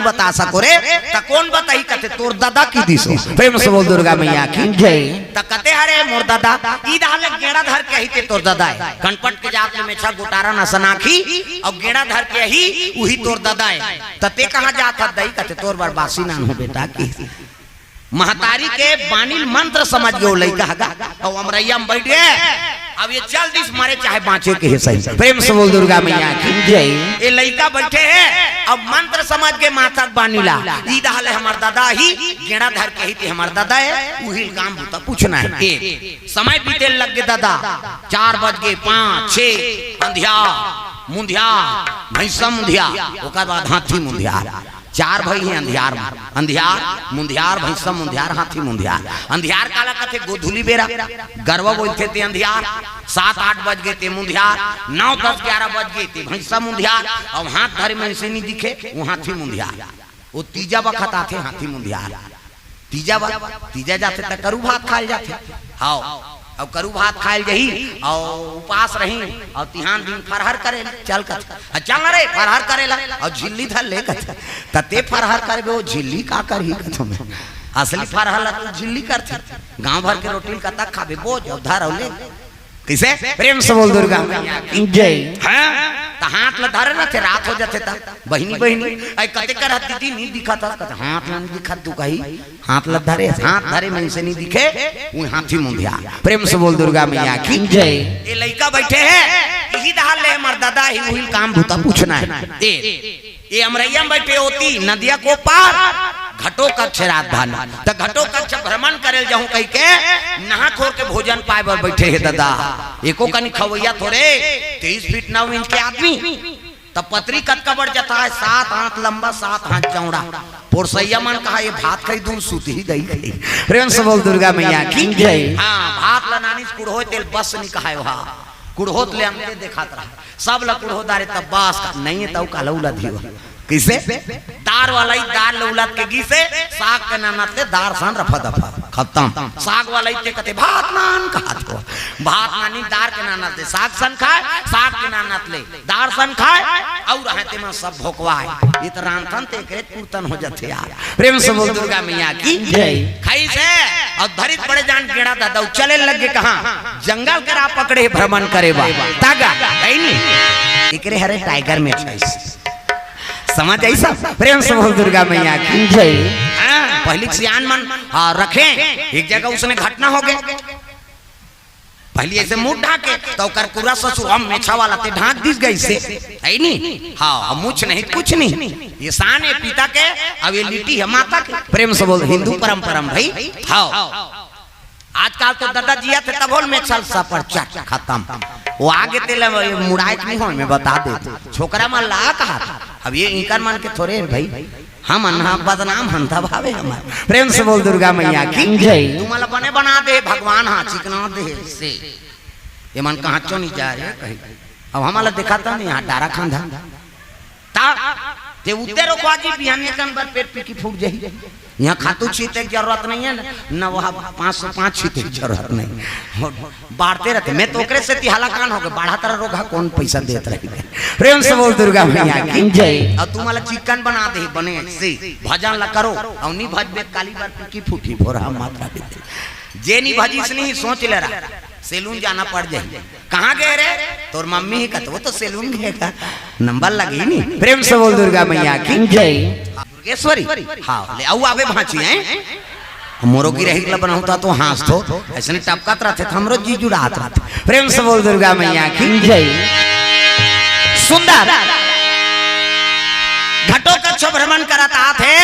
बता सको रे त कौन बताई कते तोर दादा की दिसो प्रेम से बोल दुर्गा मैया की जय त कते हरे मोर दादा ई दाले गेड़ा धर के ही ते तोर दादा है कनपट के जात में मेछा गुटारा न सनाखी और गेड़ा धर के ही वही तोर दादा है तते कहां जात दई कते तोर बरबासी ना हो बेटा की महतारी के बानिल मंत्र समझ गयो लइका हगा और अमरैया में बैठ गए अब ये चल दिस मारे चाहे बाँचे के है सही प्रेम से बोल दुर्गा मैया की जय ये लइका बैठे है अब मंत्र समझ के माथा बानीला ई दहले हमार दादा ही गेड़ा धर के ही ते हमार दादा है उही काम होता पूछना है एक समय बीते लग गए दादा 4 बज गए 5 6 अंधिया मुंधिया भैंसा मुंधिया ओकर बाद हाथी मुंधिया 4 भाई हैं अंधियार अंधियार मुंधियार भैंसा मुंधियार हाथी मुंधियार अंधियार काला कथे गोधुली बेरा गरवा बोलते थे अंधियार 7-8 बज गए थे मुंधियार 9-10-11 बज गए थे भैंसा मुंधियार और हाथ धरे में से नहीं दिखे वो हाथी मुंधियार वो तीजा बखत आते हाथी मुंधियार तीजा जाते तक करू भात खाए जाते हाँ अब करू भात खाए जही और उपास रही और तिहान दिन फरहर करे चल कर चल रे फरहर करेला और झिल्ली धर ले तते फरहर करे वो झिल्ली का करही तुम्हें असली फरहर तो झिल्ली करते गांव भर के रोटी का तक खाबे बोझ धर ले किसे प्रेम से बोल दुर्गा जय हां त हाथ ल धरे ना थे रात हो जाते त बहिनी आई कते कर दीदी नहीं दिखा था हाथ न दिखा तू कही हाथ धरे में से नहीं दिखे वो हाथी मुंधिया प्रेम से बोल दुर्गा मैया की जय ये लइका बैठे है यही दहाल ले हमर दादा ही वही काम भूता पूछना है ये अमरैया में बैठे होती नदिया को पार घटो कक्ष राजधान त घटो कक्ष भ्रमण करे जाऊं कह के नहा खोर के भोजन पाए बर बैठे है दादा एको कनी खवैया थोड़े 23 फीट 9 इंच के आदमी तब पत्री कद का बढ़ जाता है 7 हाथ लंबा 7 हाथ चौड़ा पोरसैया मन कहा ये भात खाई दूर सूती ही दही प्रेम से बोल दुर्गा मैया की जय हां भात लनानी कुड़हो तेल बस नहीं कहा वहां कुड़होत ले हमने देखा रहा सब ल कुड़हो दारे तब बास का नहीं है तब काला उला दियो किसे दार वाला ही दार लौलात के गी से साग के नानत ले दार सान रफा दफा खत्म साग वाला ही कहते भात नान कहा तो भात नानी दार के नानत ले साग सन खाए साग के नानत ले दार सन खाए और रहते में सब भोकवाए ये तो रांधन ते करे पूर्तन हो जाते यार प्रेम से बोल दुर्गा मैया की जय खाई से और धरित बड़े जान गेड़ा दादा चले लगे कहां जंगल करा पकड़े भ्रमण करे बा तागा नहीं एकरे हरे टाइगर में समझ ऐसा प्रेम से बोल दुर्गा मैया की जय पहली सियान मन रखे एक जगह उसने घटना हो गए पहली ऐसे मुंह ढाके तो कर पूरा ससुर हम मेछा वाला ते ढाक दिस गई से है नहीं हाँ मुछ नहीं कुछ नहीं ये शान है पिता के अब ये लिट्टी है माता के प्रेम से बोल हिंदू परंपरा भाई हाँ आजकल तो दादा जिया थे तब में चल सपर चट खत्म वो आगे तेल मुड़ाई नहीं हो मैं बता दे छोकरा मन ला कहा अब ये इनकर मन के थोड़े भाई हम अन्हा बदनाम हंता भावे हमारे प्रेम से बोल दुर्गा मैया की जय तुमला बने बना दे भगवान हाँ चिकना दे से ये मन कहाँ क्यों नहीं जा रहे कहीं अब हमारा दिखाता नहीं यहाँ डारा खांधा ता ते उते रोकवा जी बिहाने के अंदर पेट पी की फूट जाए यहाँ खातू छीते की जरूरत नहीं है ना वहाँ 505 छीते की जरूरत नहीं बाढ़ते रहते मैं तो ओकरे से तिहाला कान हो गए बढ़ा तरह रोगा कौन पैसा देते रहे प्रेम से बोल दुर्गा मैया की जय और तू मला चिकन बना दे बने से भजन ला करो और नहीं भज में काली बार की फूटी भोरा मात्रा जे नहीं भजी नहीं सोच ले रहा सैलून जाना पड़ जाए कहाँ गए रे तोर मम्मी ही कहते वो तो सैलून गएगा नंबर लगी नहीं प्रेम से बोल दुर्गा मैया की जय दुर्गेश्वरी हाँ ले आओ आवे भांची हैं मोरो की रही क्लब बनाता तो हाँस तो ऐसे नहीं टपकात रहते हमरो जी जुड़ात रहते प्रेम से बोल दुर्गा मैया की जय सुंदर घटो कक्ष भ्रमण करता थे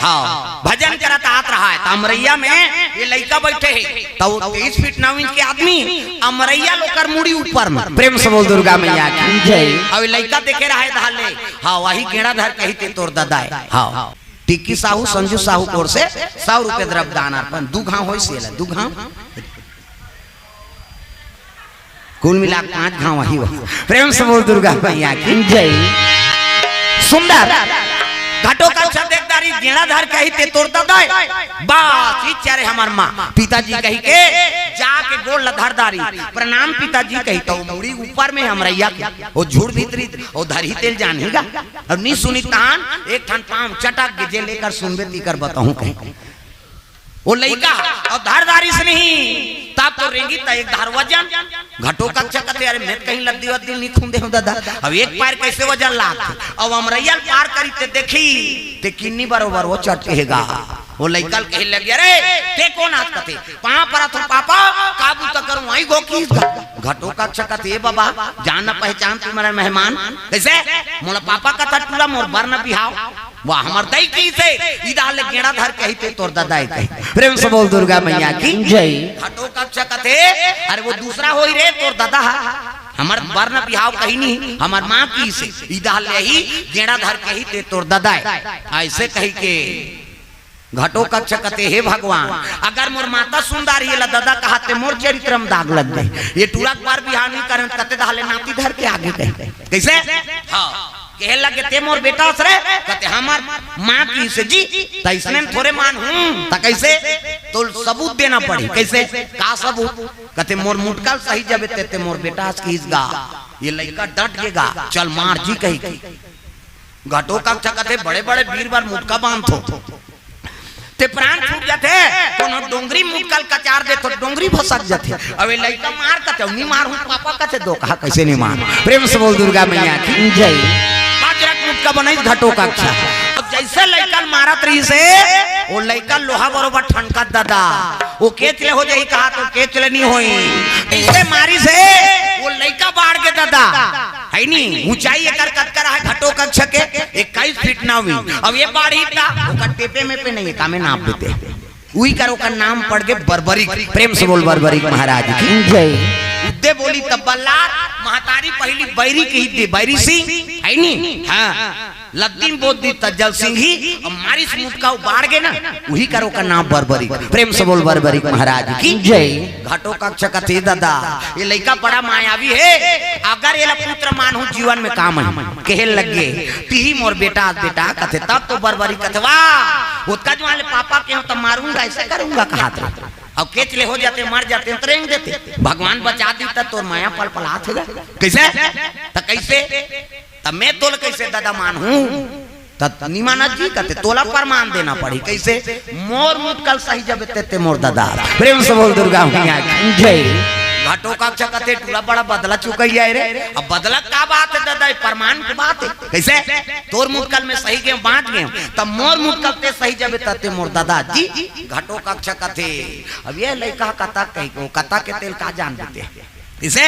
हाँ भजन करता आत रहा है अमरैया में ये लड़का बैठे है तो 23 फीट 9 इंच के आदमी अमरैया लोकर मुड़ी ऊपर में प्रेम से बोल दुर्गा मैया की जय अब लड़का देखे रहा है धाले हाँ वही गेड़ा धर के ही ते तोर दादा है हाँ टिक्की साहू संजू साहू कोर से 100 रुपए द्रव्य दान अर्पण 2 घाव होई सेला 2 घाव कुल मिला 5 घाव वही प्रेम से बोल दुर्गा मैया की जय सुंदर घटो का गेड़ा धर कही ते तोड़ दादा बस इच्छा रे हमार माँ पिताजी कही के जाके गोड़ लधरदारी प्रणाम पिताजी कही तो मुड़ी ऊपर में हमरैया वो झूठ भीतरी वो धरी तेल जानेगा और नहीं सुनी तान एक ठन पांव चटक गिजे लेकर सुनबे तीकर बताऊं कहीं वो लइका और धारदारी से नहीं तब तो रेंगी ता एक धार वजन घटो का चकते अरे मैं कहीं लद्दी वद्दी नहीं खूंदे हूं दादा अब एक पैर कैसे वजन लात अब हमरैया पार करी ते देखी ते किन्नी बरोबर वो चटकेगा वो लइकल कहे लग रे ते कौन हाथ कथे पां पर तो पापा काबू तो करूं आई गो की घटो का चकते ए बाबा जान पहचान तुम्हारा मेहमान कैसे मोला पापा का था टूला मोर बरना बिहाव वाह हमर दई की से इदा ले गेड़ा धर कहिते तोर दादाई कहि प्रेम से बोल दुर्गा मैया की जय घटो का चकते अरे वो दूसरा होई रे तोर दादा हमर वर्ण बिहाव कही नहीं हमर माँ की से इदा ले ही गेड़ा धर कही ते तोर दादाई ऐसे कही के घटो का चकते हे भगवान अगर मोर माता सुंदर ये ला दादा कहते मोर चरित्र में दाग लग गए ये टूरा बार बिहाव नहीं करन कते दाले नाती धर के आगे कहे कैसे हां कहे लगे ते मोर बेटा रे कहते हमार माँ की से जी तैसने थोड़े मान हूं त कैसे तो सबूत देना पड़ी कैसे का सबूत कहते मोर मुटकल सही जबे ते मोर बेटा गा ये लड़का डट गेगा चल मार जी कही घटो का कहते बड़े बड़े वीर बार मुटका बांध थो ते प्राण छूट जाते कोनो डोंगरी मुटकल कचार दे तो डोंगरी फसक जाते अबे लड़का मार कहते नहीं मार हूं पापा कहते दो कहा कैसे नहीं मार प्रेम से बोल दुर्गा मैया की जय मुटका बनाई घटो का जैसे लइकल मारत रही से वो लइकल लोहा बरोबर ठनका दादा वो केचले हो जाई कहा तो केचले नहीं होई ऐसे मारी से वो लइका बाढ़ के दादा है नहीं ऊंचाई एकर कतकर है घटो कक्ष के 21 फीट ना हुई अब ये बाढ़ी था ओकर टेपे में पे नहीं कामे नाप देते उही करो का नाम पड़ के बर्बरिक प्रेम से बोल बर्बरिक महाराज की जय उद्दे बोली तब्बलार महतारी पहली बैरी की दे बैरी सिंह है नहीं हां लद्दीन बोल दी तजल सिंह ही और मारी मुटका बाढ़ गए ना वही करो का नाम बर्बरिक प्रेम से बोल बर्बरिक महाराज की जय घटो कक्ष कथे दादा ये लड़का बड़ा मायावी है अगर ये पुत्र मान हूं जीवन में काम है कहे लगे ती मोर बेटा बेटा कथे तब तो बर्बरिक कथवा उसका जो वाले पापा के तो मारूंगा ऐसे करूंगा कहा अब केचले हो जाते मर जाते तरेंग देते भगवान बचा दी तो माया पल पलात होगा कैसे तो कैसे तब मैं तोल कैसे दादा मान हूं निमाना जी कहते तोला प्रमाण देना पड़ी कैसे मोर मुटकल सही जब ते मोर दादा प्रेम से बोल दुर्गा मैया की जय घटो का कहते टूला बड़ा बदला चुका ही है रे अब बदला का बात है दादा प्रमाण की बात है कैसे तोर मुटकल में सही गए बांट गए तब मोर मुटकल ते सही जब ते मोर दादा जी घटो का कहते अब ये लड़का कथा कही को कथा के तेल का जान देते इसे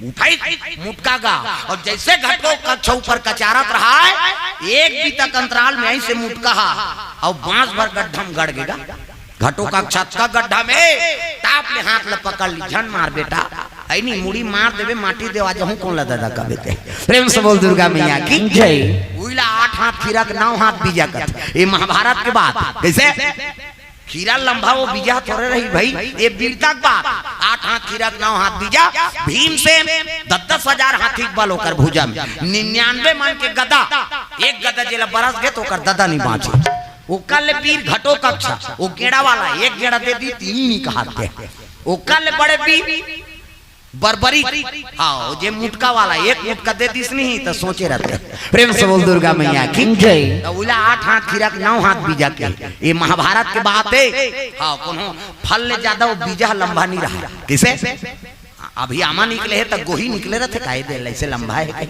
उठाई मुटका गा और जैसे घटो कक्ष ऊपर कचारत रहा है एक बीता अंतराल में ऐसे मुटका और बांस भर गड्ढम गड़ गेगा घटो का छत का गड्ढा में ताप ले हाथ ल पकड़ ली झन मार बेटा ऐ नहीं मुड़ी मार देवे माटी देवा जहूं कौन ला दादा का बेटे प्रेम से बोल दुर्गा मैया की जय उइला 8 हाथ खीरा 9 हाथ बीजा कर ये महाभारत के बाद कैसे खीरा लंबा वो बीजा थोड़े रही भाई ये वीरता की बात 8 हाथ खीरा 9 हाथ बीजा भीम से 10-10 हजार हाथी बल होकर भुजा में 99 मन के गदा एक गदा जेला बरस गए तो कर दादा नहीं बांचे वो कल वीर घटो कक्षा वो गेड़ा वाला एक गेड़ा दे दी 3 ही कहा थे वो कल बड़े वीर बर्बरी हाँ जे मुटका वाला एक मुटका दे दिस नहीं तो सोचे रहते प्रेम से बोल दुर्गा मैया की जय उला 8 हाथ खीरा 9 हाथ बीजा के ये महाभारत के बात है हाँ कोनो फल ले ज्यादा वो बीजा लंबा नहीं रहा किसे अभी आमा निकले है तो गोही निकले रहते काहे दे ऐसे लंबा है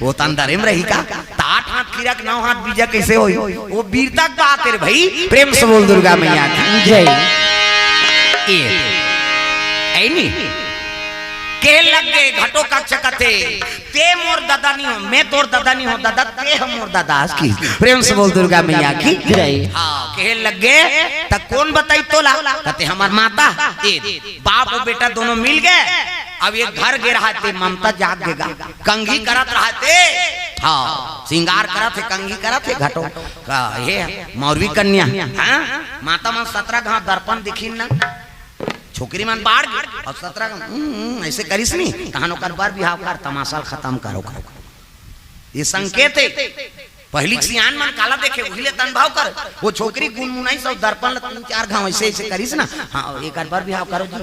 वो तो अंदर में रही का 8 हाथ खीरा 9 हाथ बीजा कैसे होई वो वीरता की बात है भाई प्रेम से बोल दुर्गा मैया की जय ए नहीं के लगे घटो कक्ष कथे ते मोर दादा नहीं हो मैं तोर दादा नहीं हो दादा ते हम मोर दादा की प्रेम से बोल दुर्गा मैया की जय हां के लगे त कौन बताई तोला कहते हमार माता बाप और बेटा दोनों मिल गए अब ये घर गे रहा थे ममता जाग गेगा कंघी करत रहा थे हाँ श्रृंगार करत थे कंघी करत थे घटो ये मौरवी कन्या हां माता मन 17 घाट दर्पण दिखिन ना छोकरी मन बाढ़ और 17 ऐसे करिस नहीं कहानो कर बार बिहाव कर तमाशा खत्म करो ये संकेत है पहली सियान मन काला देखे वही तन भाव कर वो छोकरी गुनमुनाई सब दर्पण ल 3-4 घाव ऐसे ऐसे करिस ना। हां एक बार भी हाव करो जी।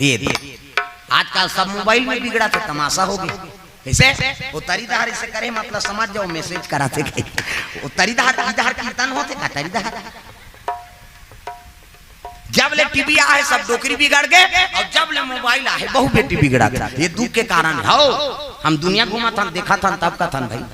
ये आजकल सब मोबाइल में बिगड़ा थे, तमाशा हो गया। कैसे वो तरीदार इसे करे मतलब समझ जाओ मैसेज कराते के वो तरीदार इधर कीर्तन होते का तरीदार। जब ले टीवी आए सब डोकरी बिगड़ गए और जब ले मोबाइल आए बहु बेटी बिगड़ा गया। ये दुख के कारण है। हम दुनिया घुमा था देखा था तब का था भाई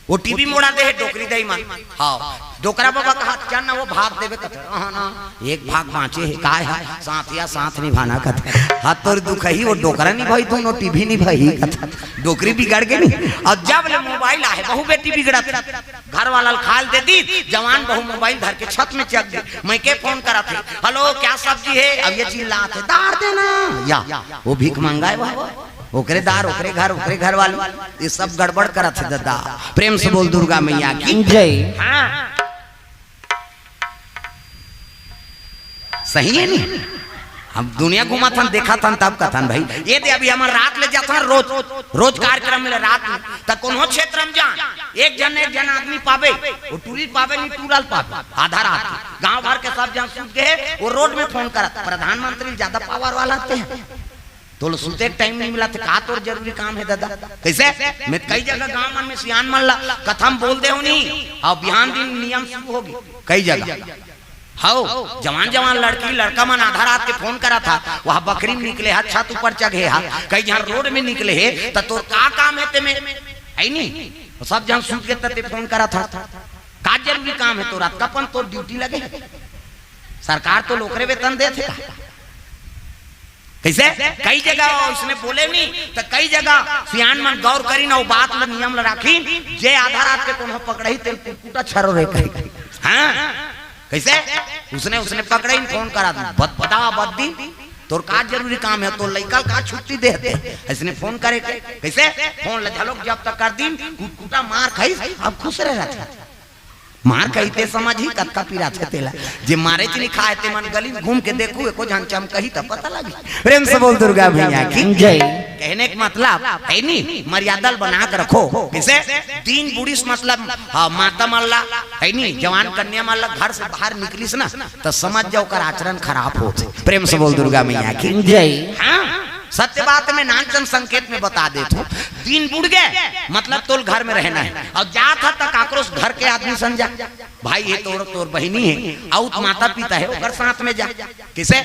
वो टीवी मोड़ा दे है डोकरी दई मन। हाँ डोकरा बाबा कहा क्या ना वो भाग देवे कथे ना एक भाग बाँचे है काय है साथ या साथ निभाना कथे। हाथ तोर दुख ही वो डोकरा नहीं भाई दोनों टीवी नहीं भाई कथा डोकरी बिगड़ गई नहीं। और जब ले मोबाइल आए बहु बेटी बिगड़ा घर वाला खाल दे दी जवान बहु मोबाइल धर के छत में चक दी। मैं के फोन करा थे हेलो क्या सब्जी है अब ये चिल्लाते दार देना या वो भीख मंगाए वो ओकरे दार ओकरे घर वाले ये सब गड़बड़ करत है दादा। प्रेम से बोल दुर्गा मैया की जय। हाँ सही है नहीं हम दुनिया घुमा था देखा था तब का था भाई। ये दे अभी हमार रात ले जाता रोज कार्यक्रम में रात में तक कोनो क्षेत्र में जान एक जन आदमी पावे वो टूरिस्ट पावे नहीं टूरल पावे आधा रात गांव भर के सब जन सुन के वो रोड में फोन करत प्रधानमंत्री ज्यादा पावर वाला आते हैं तो सुनते टाइम नहीं मिला था का तोर जरूरी काम है दादा। कैसे मैं कई जगह गांव मन में सियान मन ला कथम बोल दे नहीं और बिहान दिन नियम शुरू होगी कई जगह। हाँ जवान लड़की लड़का मन आधा रात के फोन करा था वहाँ बकरी में निकले है छत ऊपर चढ़े है कई जहाँ रोड में निकले है तो तोर का काम है ते में है नहीं सब जहाँ सुन के ते फोन करा था का जरूरी काम है तो रात का तोर ड्यूटी लगे सरकार तो लोकरे वेतन दे थे। कैसे कई जगह इसने बोले नहीं तो कई जगह सियान मन गौर करी ना बात ल नियम ल राखी जे आधा रात के कोनो पकड़ई तेल कुटा छरो रे कही। हां कैसे उसने पकड़ई फोन करा बता बद्दी तोर का जरूरी काम है तो लइका का छुट्टी दे दे इसने फोन करे कैसे फोन ल झलोक जब तक कर दिन कुटा मार खाई अब खुश रह रहा मार कहते समझ ही कतका पीरा थे तेला जे मारे नहीं खाए ते मन गली घूम के देखू एको जान चम कही तो पता लगी। प्रेम से बोल दुर्गा मैया की जय। कहने का मतलब है नहीं मर्यादा बना के रखो। कैसे तीन बुढ़ीस मतलब माता मल्ला है नहीं जवान कन्या मल्ला घर से बाहर निकलीस ना तो समझ जाओ कर आचरण खराब होते। प्रेम से बोल दुर्गा मैया की जय। सत्य बात में नानचन संकेत में बता देता हूँ दिन बुढ़ गए मतलब तोल घर में रहना है और जा था तक आक्रोश घर के आदमी समझा भाई ये तोर बहिनी है आउट माता पिता है उधर साथ में जा। किसे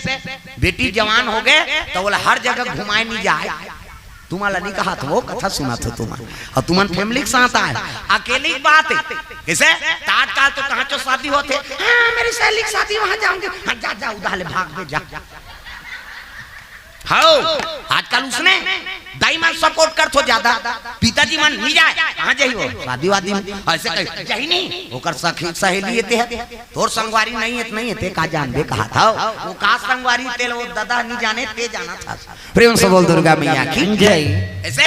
बेटी जवान हो गए तो बोला हर जगह घुमाए नहीं जाए तुम्हारा नहीं कहा था वो कथा सुना था तुम्हारा और तुम्हारे फैमिली के साथ आए अकेली बात है। किसे तात्काल तो कहाँ चो शादी होते मेरी सहेली की शादी वहां जाऊंगे जा उधार भाग में जा। हाँ आजकल उसने दाई मन सपोर्ट कर तो ज्यादा पिताजी मन नहीं जाए कहाँ जाई वो शादी वादी में ऐसे कहीं जाई नहीं ओकर सखी सहेली येते है तोर संगवारी नहीं है ते का जान दे कहा था वो का संगवारी तेल वो दादा नहीं जाने ते जाना था। प्रेम से बोल दुर्गा मैया की जय। ऐसे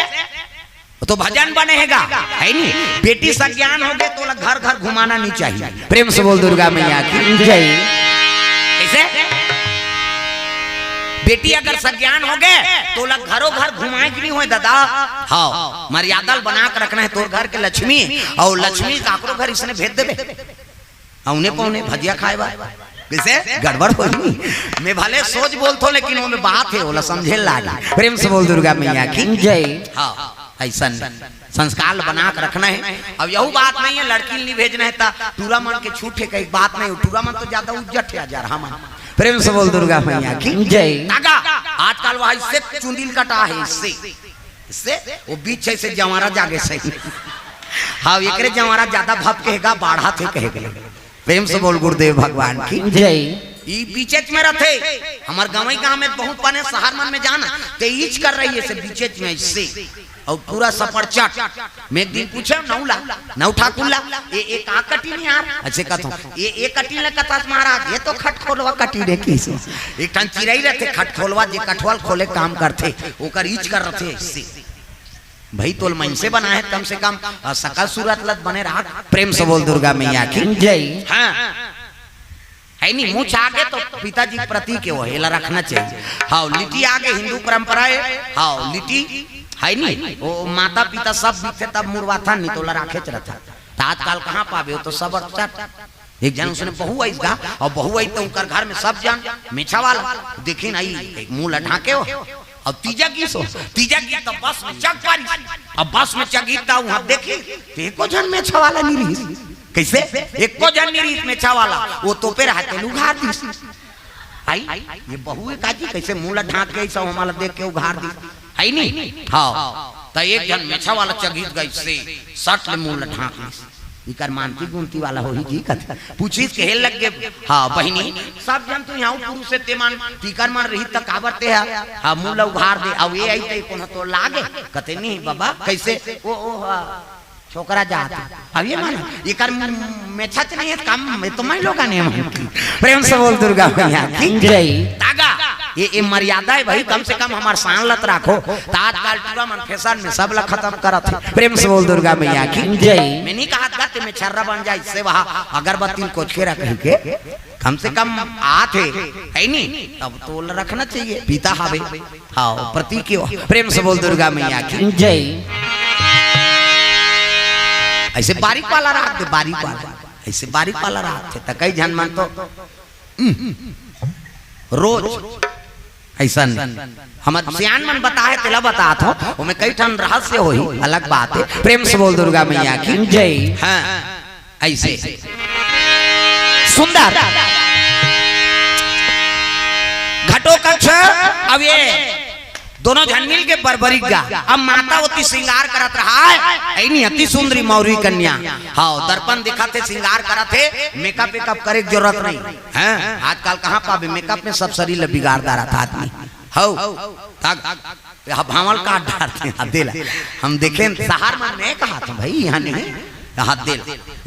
तो भजन बनेगा है नहीं बेटी सज्ञान हो गए तो घर घर घुमाना नहीं चाहिए। प्रेम से बोल दुर्गा मैया की जय। ऐसे बेटी अगर सज्ञान हो गए तो लग घरों घर घुमाए की नहीं हो दादा। हाँ मर्यादा बना कर रखना है तोर घर के लक्ष्मी और लक्ष्मी काकरो घर इसने भेज देवे औने पौने भजिया खाए बा कैसे गड़बड़ हो मैं भले सोच बोलतो लेकिन वो में बात है बोला समझे लागे। प्रेम से बोल दुर्गा मैया की जय। हाँ ऐसा संस्कार बना कर रखना है। अब यही बात नहीं है लड़की नहीं भेजना है टूरा मन के छूटे कई बात नहीं टूरा मन तो ज्यादा उज्जट है हजार हम। प्रेम से बोल दुर्गा मैया की जय। आजकल वह इससे चुंदिल कटा है इससे वो बीच से जवारा जागे सही। हाँ एकरे जवारा ज्यादा भप कहेगा बाढ़ा थे कहेगा। प्रेम से बोल गुरुदेव भगवान की जय। ई बीचेच में रहते हमार गाँव में बहुत पने शहर मन में जाना ते ईच कर रही है बीचेच में इससे और पूरा सफर चट मैं एक दिन पूछे नौ ठाकुरला ये एक कटी नहीं यार अच्छे कथो ये कटी ले कथा महाराज ये तो खट खोलवा कटी रे किस एक टन चिराई रहते खट खोलवा जे कठवाल खोले काम करते ओकर ईच कर रहे इससे भाई तोल मन से बना है कम से कम सकल सूरत लत बने रहा। प्रेम से बोल दुर्गा मैया की जय। हाँ है नहीं मुँह आगे तो पिताजी प्रतीक है वो हेला रखना चाहिए। हाँ लिटी आगे हिंदू परंपरा है। हाँ लिटी है नहीं वो माता पिता सब बीते तब मुरवा था नहीं तो राखे रहता आजकल कहाँ पावे हो तो सब चट एक जन उसने बहू आई का और बहू आई तो उनकर घर में सब जन मेछा वाला देखी नहीं मुंह लठाके हो और तीजा की तो बस में चक पारी अब बस में चगीता वहां देखी तो एको जन मेछा वाला निरीस कैसे एको जन निरीस मेछा वाला वो तो पे रहते उघार दी आई ये बहू है काजी कैसे मुंह ढाक के सब हमारा देख के उघार दी आई नहीं हाँ तो एक जन मेछा वाला चगीत गई से सट ले मुंह ढाक इकर मानती गुनती वाला हो ही की कथा पूछी के हेल लग गए हाँ बहिनी सब जन तो यहाँ पुरुष से तेमान टीकर मान रही तक काबरते है हाँ मुंह उघार दे अब ये आई ते कोनो तो लागे कते नहीं बाबा कैसे ओ छोकरा जाता अब ये मानो ये कर मेछा नहीं है काम में तो मैं लोग नहीं प्रेम से बोल दुर्गा मैया की जय तागा ये मर्यादा है भाई कम से कम हमार शान लत रखो ताजकाल पूरा मन फैशन में सब ला खत्म करत है प्रेम से बोल दुर्गा मैया की जय मैं नहीं कहा गत में छर्रा बन जाए इससे वहां अगरबत्ती को छेरा कहीं के कम से कम आते है नहीं तब तो रखना चाहिए पीता हावे हाँ प्रतीक प्रेम से बोल दुर्गा मैया की जय ऐसे बारीक वाला रात दे बारीक वाला ऐसे बारीक वाला रात थे कई जन मन तो रोज ऐसा हम सियान मन बताए तेला बता था मैं कई ठन रहस्य होई अलग बात है प्रेम से बोल दुर्गा मैया की जय हाँ ऐसे सुंदर घटोत्कच अब ये दोनों जन मिल के बरबरी गा अब माता होती श्रृंगार करत रहा है नहीं अति सुंदरी मौरी कन्या हाँ दर्पण दिखाते श्रृंगार करते मेकअप वेकअप करे की जरूरत नहीं है आजकल कहाँ पावे मेकअप में सब शरीर बिगाड़ता रहता आदमी हो भावल काट डालते हम देखे सहार मन में कहा था भाई यहाँ नहीं हाथ दे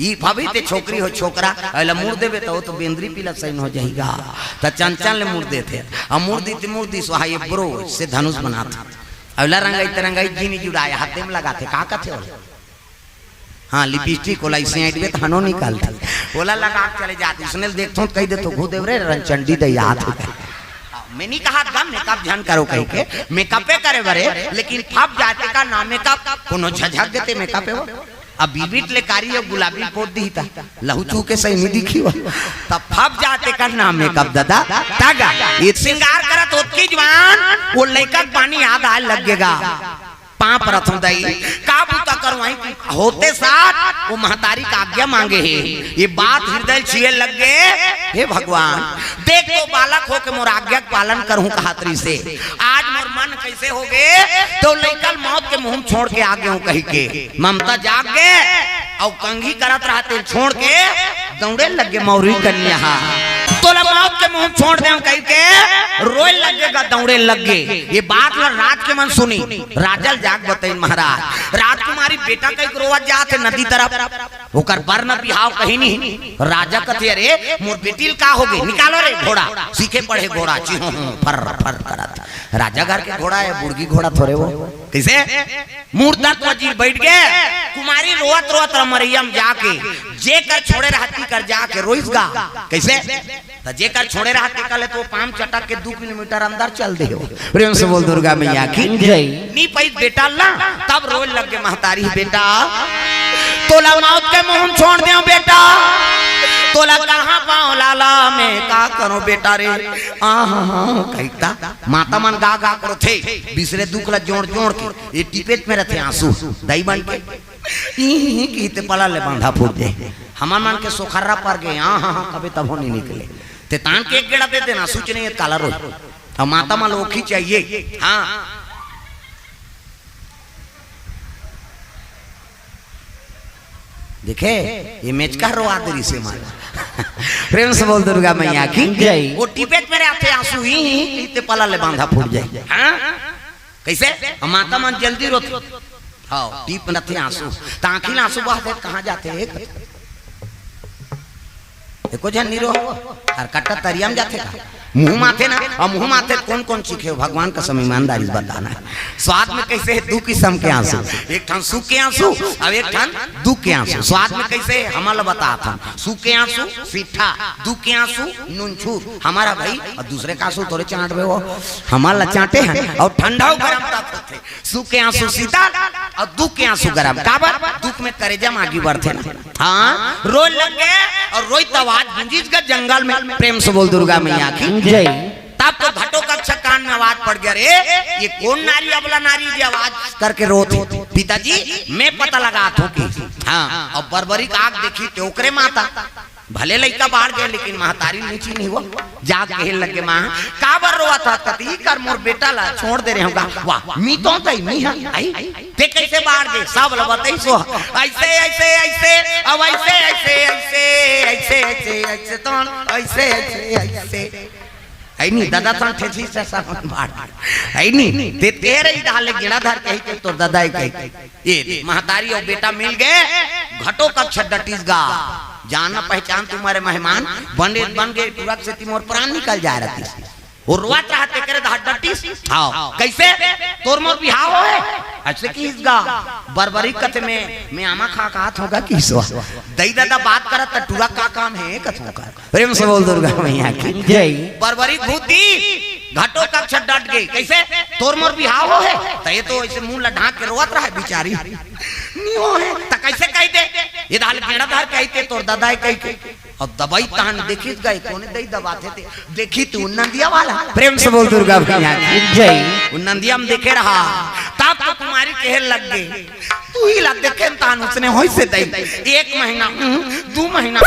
ई भाभी ते छोकरी हो छोकरा अला मुड़ देबे तो बेंद्री पीला सैन हो जाएगा त चंचल ले मुड़ देते अब मुड़ दी सो ये ब्रो से धनुष बनाता अला रंगाई जीनी जुड़ाया हाथे में लगाते का कथे हो हाँ लिपस्टिक कोला इसे ऐडवे हनो निकालते बोला लगा चले जाते उसने देखतो कह दे तो घू देव रे रंचंडी दे याद मैं नहीं कहा गम मेकअप ध्यान करो कह के मेकअपे करे बरे लेकिन फप जाते का ना मेकअप कोनो झझक देते मेकअप हो अब बीबीट ले कारी और गुलाबी पोत दी था लहू चू के सही नहीं दिखी हो तब फप जाते का नाम मेकअप दादा तागा ये श्रृंगार करत होत की जवान वो लइका पानी याद आए लगेगा पांप प्रथम दई का बूता करवाई होते साथ वो महतारी का आज्ञा मांगे है ये बात हृदय छिए लग गए हे भगवान देख तो बालक हो के मोर आज्ञा पालन करूं खातरी से आज मोर मन कैसे हो गए तो लइकल मौत के मुंह छोड़ के आ गए हूं कही के ममता जाग गए और कंघी करत रहते छोड़ के दौड़े लगे मौरी कन्या तोला मौत के मुंह छोड़ दे कही के रोए लगेगा दौड़े लगे ये बात रात के मन सुनी राजल जाग बताई महाराज राजकुमारी बेटा कई रोवत जाते नदी तरफ होकर वर्ण बिहाव कहीं नहीं राजा कथे अरे मोर बेटी का हो गई निकालो रे घोड़ा सीखे पढ़े घोड़ा चिहो फर फर करत राजा घर के घोड़ा है बुर्गी घोड़ा थोड़े वो कैसे मूर्ता वजीर बैठ गए कुमारी रोवत रोवत रमरियम जाके जे कर छोड़े रहती कर जाके रोइसगा कैसे तो जे कर छोड़े रहते कले तो पाम चटक के 2 किलोमीटर अंदर चल दे प्रेम से बोल दुर्गा मैया की जय नी पैस बेटा ला तब रोज लग गए महतारी बेटा तोला मौत के मुंह छोड़ दे बेटा तोला कहां पाओ लाला मैं का करो बेटा रे कहता माता मन गा गा करो थे दूसरे दुख ला जोड़ जोड़ के ये टिपेट में रहते आंसू दही बन के कहते पला ले बांधा फूट जाए हमार मन के सोखर्रा पर गए हाँ कभी तब नहीं निकले ते तान के एक गेड़ा दे देना सूच नहीं काला रोज और माता मन ओखी चाहिए हाँ देखे ये मैच का रो आदरी से मारा प्रेम से बोल दुर्गा मैया की जय वो टिपेट मेरे आते आंसू ही ते पला ले बांधा फूट जाए हाँ कैसे माता मन जल्दी रोती हाँ टीप नथे आंसू ताकि आंसू बहते कहाँ जाते हैं एको जन नीरो और कट्टा तरियम जाते का मुंह माथे ना और मुंह माथे कौन कौन चीखे भगवान का समय ईमानदारी से बताना है। स्वाद में कैसे है दू किस्म के आंसू, एक ठन सूख के आंसू और एक ठन दुख के आंसू। स्वाद में कैसे हमला बता था सूख के आंसू सीठा, दुख के आंसू नूनछूर हमारा भाई, और दूसरे का आंसू थोड़े चाट में वो हमारा चाटे हैं और ठंडा गरम तक होते। सूख के आंसू सीता और दुख के आंसू गरम काबर दुख में करेजा आगे बढ़ते ना। हाँ रोज लग गए और रोई तवाज गुंजीज का जंगल में प्रेम से बोल दुर्गा मैया की जय। तब तो घटो कक्षा कान में आवाज पड़ गया, रे ये कौन नारी अबला नारी जी आवाज करके रोती। पिताजी मैं पता लगा था कि हाँ और बरबरी का आग देखी टोकरे माता भले लड़का बाहर गए लेकिन महतारी नीची नहीं हुआ जाग कहे लगे माँ का बर रोआ था कती कर मोर बेटा ला छोड़ दे रहे होगा। वाह मी तो कही मी आई ते कैसे बाहर गए सब बताई सो ऐसे ऐसे ऐसे अब ऐसे ऐसे ऐसे ऐसे ऐसे ऐसे तो ऐसे ऐसे ऐसे आई नहीं दादा तो ठेसी से सब बाहर आई नहीं ते तेरे ही डाले गिरा धर कही के तो दादा ही कही ये महतारी और बेटा मिल गए घटो कक्षा डटीस गा जाना पहचान तुम्हारे मेहमान बने बन गए तुरंत से तुम और प्राण निकल जा रही थी और रुआ चाहते करे डटीस आओ कैसे तोर मोर बिहाव है ऐसे की इसगा बरबरी कथे में मैं आमा खा खात होगा किसवा दई दादा बात करत त टुरा का काम है कथो का प्रेम से बोल दुर्गा मैया की जय। बरबरी भूती घटो कक्ष डट गई कैसे तोर मोर बिहाव है त ये तो ऐसे मुंह लढा के रोत रहा है बेचारी नियो है त कैसे कह दे ये दाल गेड़ा धार कहते तोर दादा कह के अब दवाई तान देखी गए कोने दई दबाते थे देखी तू नंदिया वाला प्रेम से बोल दुर्गा मैया की जय। नंदिया में देखे रहा तब तो तुम्हारी कहर लग गई तू ही ला देखे तान उसने होई से दई 1 महीना 2 महीना